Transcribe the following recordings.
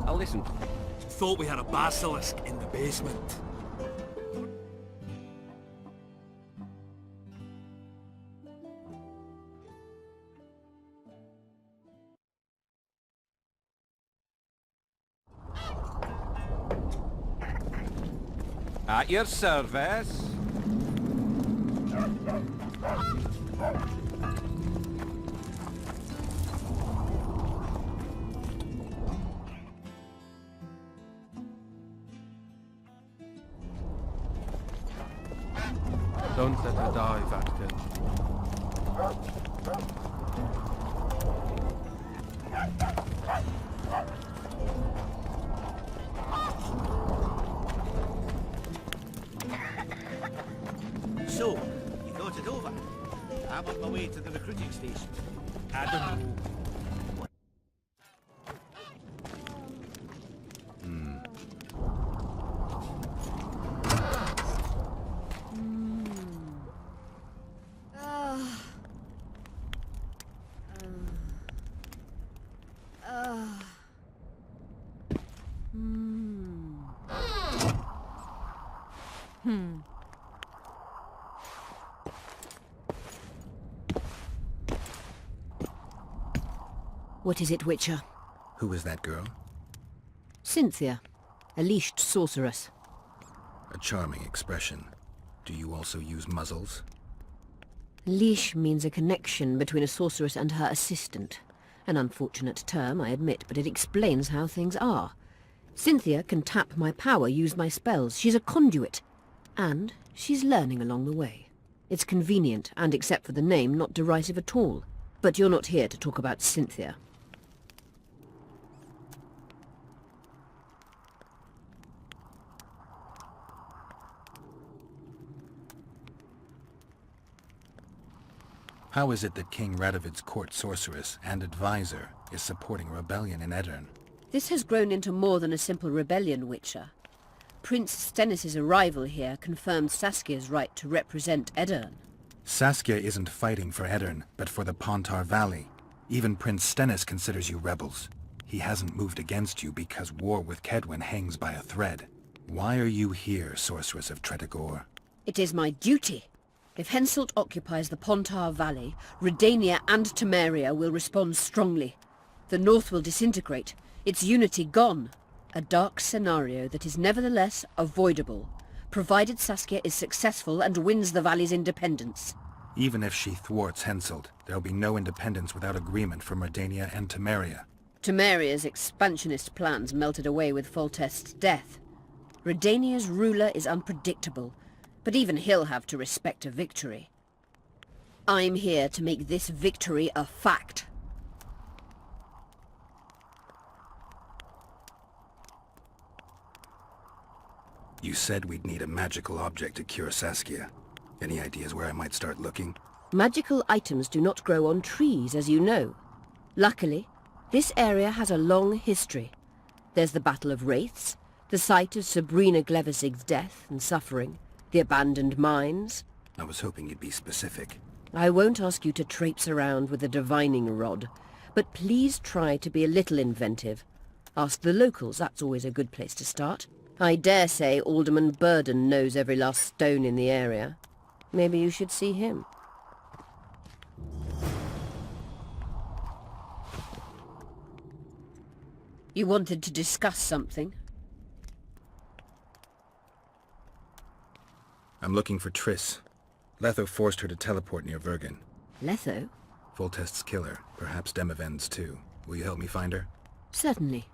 I'll listen. Thought we had a basilisk in the basement. At your service. Don't let her die, Vatican. So, you thought it over? I'm on my way to the recruiting station. I don't know. What is it, Witcher? Who is that girl? Cynthia, a leashed sorceress. A charming expression. Do you also use muzzles? Leash means a connection between a sorceress and her assistant. An unfortunate term, I admit, but it explains how things are. Cynthia can tap my power, use my spells. She's a conduit. And she's learning along the way. It's convenient, and except for the name, not derisive at all. But you're not here to talk about Cynthia. How is it that King Radovid's court sorceress and advisor is supporting a rebellion in Edirn? This has grown into more than a simple rebellion, Witcher. Prince Stennis' arrival here confirmed Saskia's right to represent Edirn. Saskia isn't fighting for Edirn, but for the Pontar Valley. Even Prince Stennis considers you rebels. He hasn't moved against you because war with Khelben hangs by a thread. Why are you here, Sorceress of Tretogor? It is my duty. If Henselt occupies the Pontar Valley, Redania and Temeria will respond strongly. The North will disintegrate, its unity gone. A dark scenario that is nevertheless avoidable, provided Saskia is successful and wins the Valley's independence. Even if she thwarts Henselt, there'll be no independence without agreement from Redania and Temeria. Temeria's expansionist plans melted away with Foltest's death. Redania's ruler is unpredictable, but even he'll have to respect a victory. I'm here to make this victory a fact. You said we'd need a magical object to cure Saskia. Any ideas where I might start looking? Magical items do not grow on trees, as you know. Luckily, this area has a long history. There's the Battle of Wraiths, the site of Sabrina Gleversig's death and suffering, the abandoned mines. I was hoping you'd be specific. I won't ask you to traipse around with a divining rod, but please try to be a little inventive. Ask the locals, that's always a good place to start. I dare say Alderman Burden knows every last stone in the area. Maybe you should see him. You wanted to discuss something? I'm looking for Triss. Letho forced her to teleport near Vergen. Letho? Foltest's killer, perhaps Demavend's too. Will you help me find her? Certainly.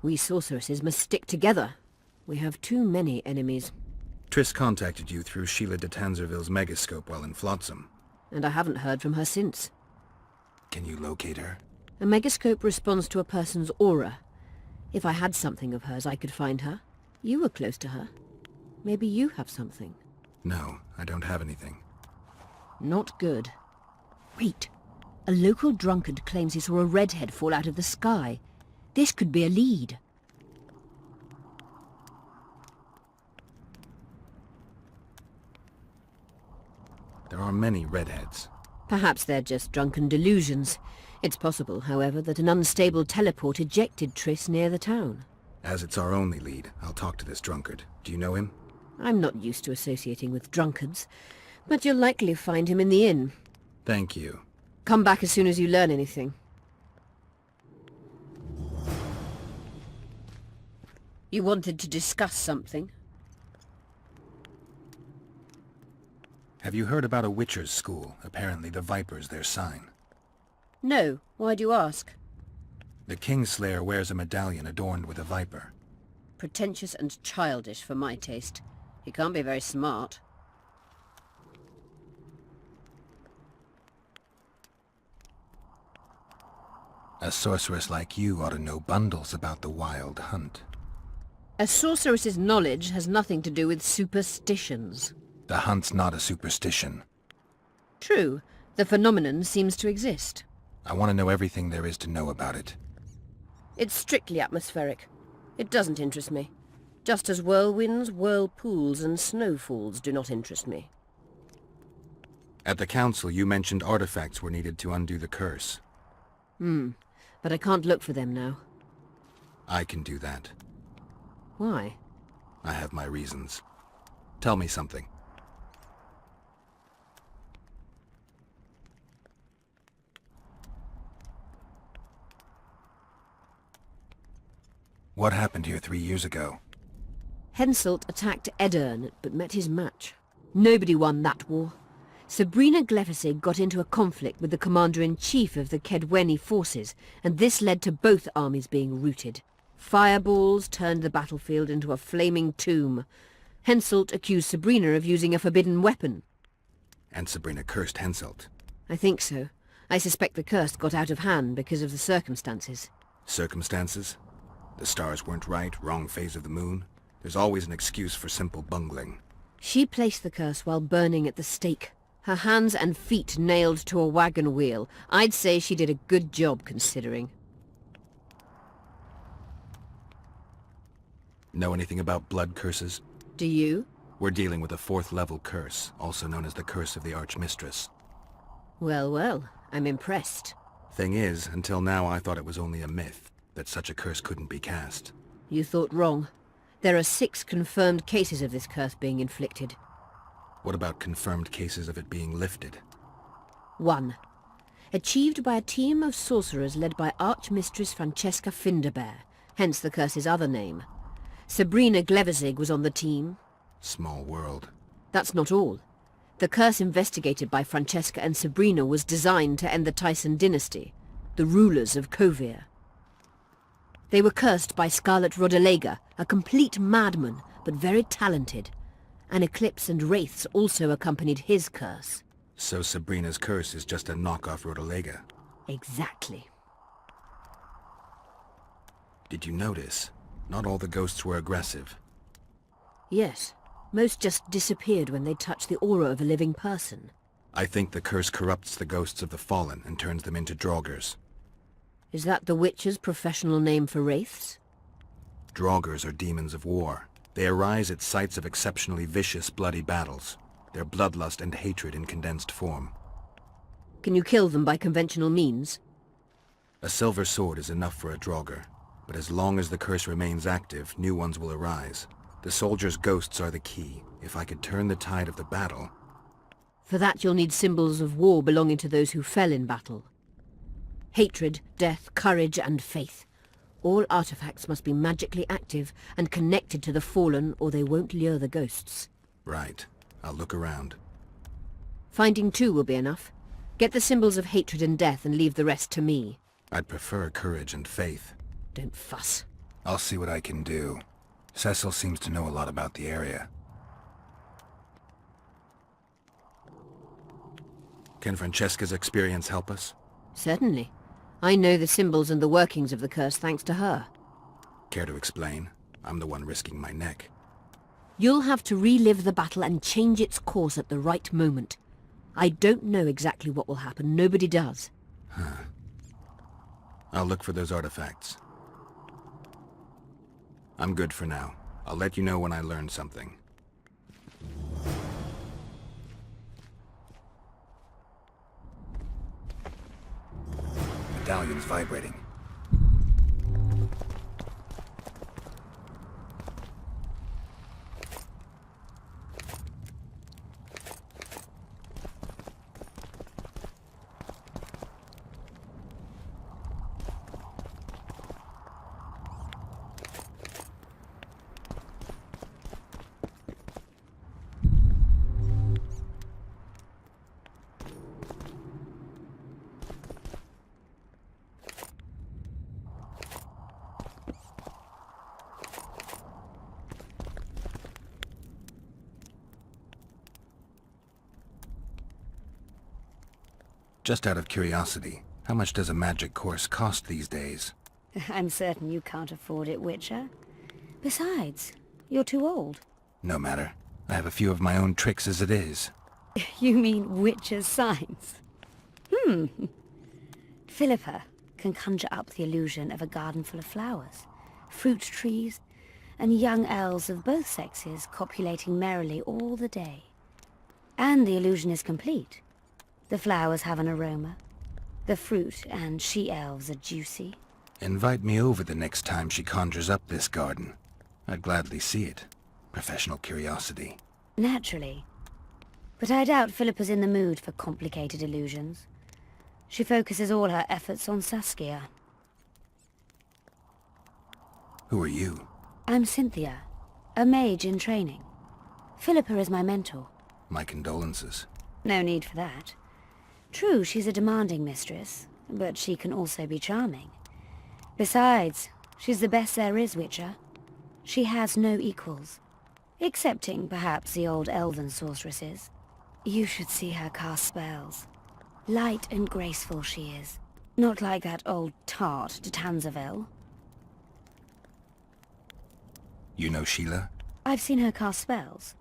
We sorceresses must stick together. We have too many enemies. Triss contacted you through Sheila de Tanzerville's megascope while in Flotsam. And I haven't heard from her since. Can you locate her? A megascope responds to a person's aura. If I had something of hers, I could find her. You were close to her. Maybe you have something. No, I don't have anything. Not good. Wait. A local drunkard claims he saw a redhead fall out of the sky. This could be a lead. There are many redheads. Perhaps they're just drunken delusions. It's possible, however, that an unstable teleport ejected Triss near the town. As it's our only lead, I'll talk to this drunkard. Do you know him? I'm not used to associating with drunkards, but you'll likely find him in the inn. Thank you. Come back as soon as you learn anything. You wanted to discuss something? Have you heard about a witcher's school? Apparently the Viper's their sign. No. Why do you ask? The Kingslayer wears a medallion adorned with a viper. Pretentious and childish for my taste. He can't be very smart. A sorceress like you ought to know bundles about the wild hunt. A sorceress's knowledge has nothing to do with superstitions. The hunt's not a superstition. True. The phenomenon seems to exist. I want to know everything there is to know about it. It's strictly atmospheric. It doesn't interest me. Just as whirlwinds, whirlpools, and snowfalls do not interest me. At the council, you mentioned artifacts were needed to undo the curse. But I can't look for them now. I can do that. Why? I have my reasons. Tell me something. What happened here 3 years ago? Henselt attacked Edern, but met his match. Nobody won that war. Sabrina Glefesig got into a conflict with the commander-in-chief of the Kedweni forces, and this led to both armies being routed. Fireballs turned the battlefield into a flaming tomb. Henselt accused Sabrina of using a forbidden weapon. And Sabrina cursed Henselt. I think so. I suspect the curse got out of hand because of the circumstances. Circumstances? The stars weren't right, wrong phase of the moon. There's always an excuse for simple bungling. She placed the curse while burning at the stake. Her hands and feet nailed to a wagon wheel. I'd say she did a good job, considering. Know anything about blood curses? Do you? We're dealing with a 4th level curse, also known as the Curse of the Archmistress. Well, well, I'm impressed. Thing is, until now I thought it was only a myth, that such a curse couldn't be cast. You thought wrong. There are 6 confirmed cases of this curse being inflicted. What about confirmed cases of it being lifted? 1. Achieved by a team of sorcerers led by Archmistress Francesca Finderbear, hence the curse's other name. Sabrina Glevesig was on the team. Small world. That's not all. The curse investigated by Francesca and Sabrina was designed to end the Tyson dynasty, the rulers of Kovir. They were cursed by Scarlet Rodalega, a complete madman, but very talented. An eclipse and wraiths also accompanied his curse. So Sabrina's curse is just a knockoff Rodalega. Exactly. Did you notice? Not all the ghosts were aggressive. Yes. Most just disappeared when they touched the aura of a living person. I think the curse corrupts the ghosts of the fallen and turns them into draugrs. Is that the Witcher's professional name for wraiths? Draugrs are demons of war. They arise at sites of exceptionally vicious, bloody battles. Their bloodlust and hatred in condensed form. Can you kill them by conventional means? A silver sword is enough for a draugr, but as long as the curse remains active, new ones will arise. The soldiers' ghosts are the key. If I could turn the tide of the battle... For that you'll need symbols of war belonging to those who fell in battle. Hatred, death, courage, and faith. All artifacts must be magically active and connected to the fallen, or they won't lure the ghosts. Right. I'll look around. Finding 2 will be enough. Get the symbols of hatred and death and leave the rest to me. I'd prefer courage and faith. Don't fuss. I'll see what I can do. Cecil seems to know a lot about the area. Can Francesca's experience help us? Certainly. I know the symbols and the workings of the curse thanks to her. Care to explain? I'm the one risking my neck. You'll have to relive the battle and change its course at the right moment. I don't know exactly what will happen. Nobody does. I'll look for those artifacts. I'm good for now. I'll let you know when I learn something. medallion's vibrating. Just out of curiosity, how much does a magic course cost these days? I'm certain you can't afford it, Witcher. Besides, you're too old. No matter. I have a few of my own tricks as it is. You mean Witcher's signs? Philippa can conjure up the illusion of a garden full of flowers, fruit trees, and young elves of both sexes copulating merrily all the day. And the illusion is complete. The flowers have an aroma. The fruit and she-elves are juicy. Invite me over the next time she conjures up this garden. I'd gladly see it. Professional curiosity. Naturally. But I doubt Philippa's in the mood for complicated illusions. She focuses all her efforts on Saskia. Who are you? I'm Cynthia, a mage in training. Philippa is my mentor. My condolences. No need for that. True, she's a demanding mistress, but she can also be charming. Besides, she's the best there is, Witcher. She has no equals. Excepting, perhaps, the old elven sorceresses. You should see her cast spells. Light and graceful she is. Not like that old tart de Tanzaville. You know Sheila? I've seen her cast spells.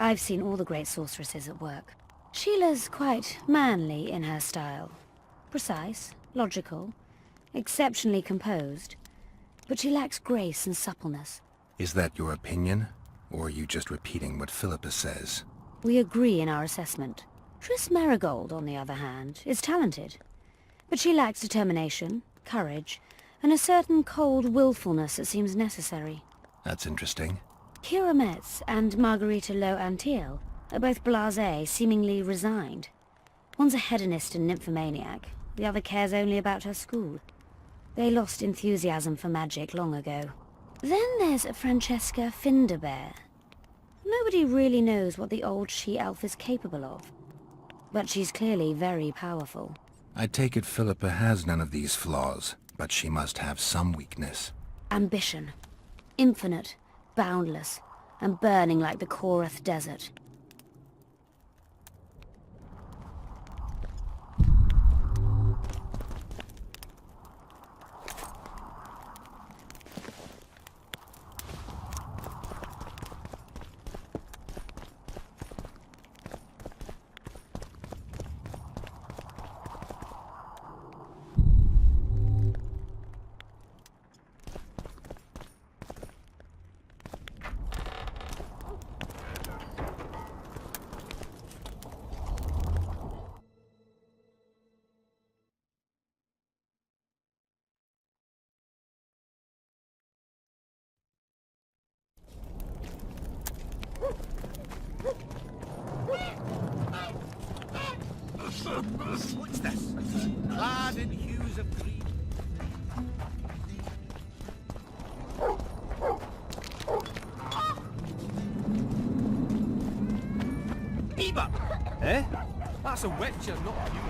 I've seen all the great sorceresses at work. Sheila's quite manly in her style. Precise, logical, exceptionally composed. But she lacks grace and suppleness. Is that your opinion? Or are you just repeating what Philippa says? We agree in our assessment. Triss Marigold, on the other hand, is talented. But she lacks determination, courage, and a certain cold willfulness that seems necessary. That's interesting. Kira Metz and Margarita Low-Antiel are both blasé, seemingly resigned. One's a hedonist and nymphomaniac, the other cares only about her school. They lost enthusiasm for magic long ago. Then there's Francesca Finderbear. Nobody really knows what the old she-elf is capable of. But she's clearly very powerful. I take it Philippa has none of these flaws, but she must have some weakness. Ambition. Infinite, boundless, and burning like the Korath Desert. What's this? Clad in hues of green. Beaver! Eh? That's a witcher, not you.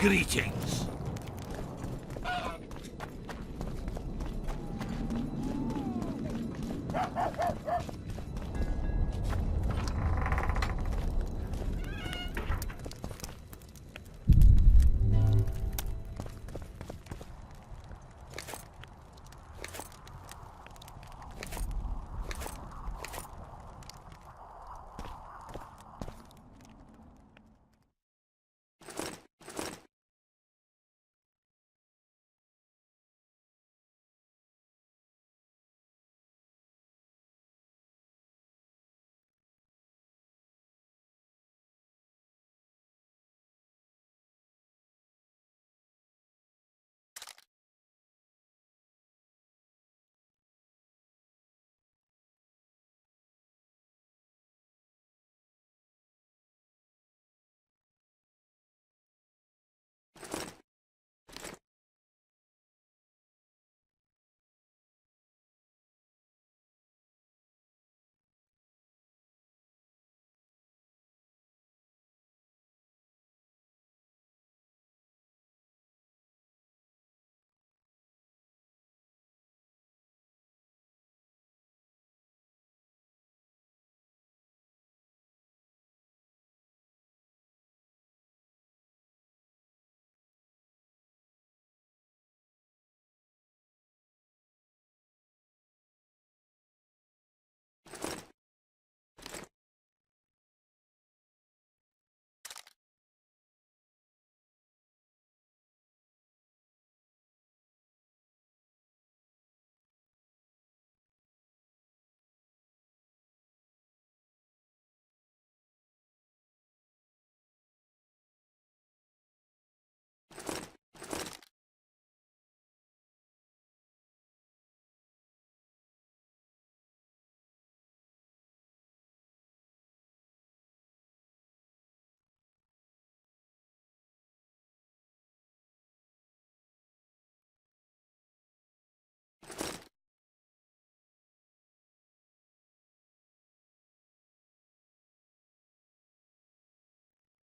Greetings.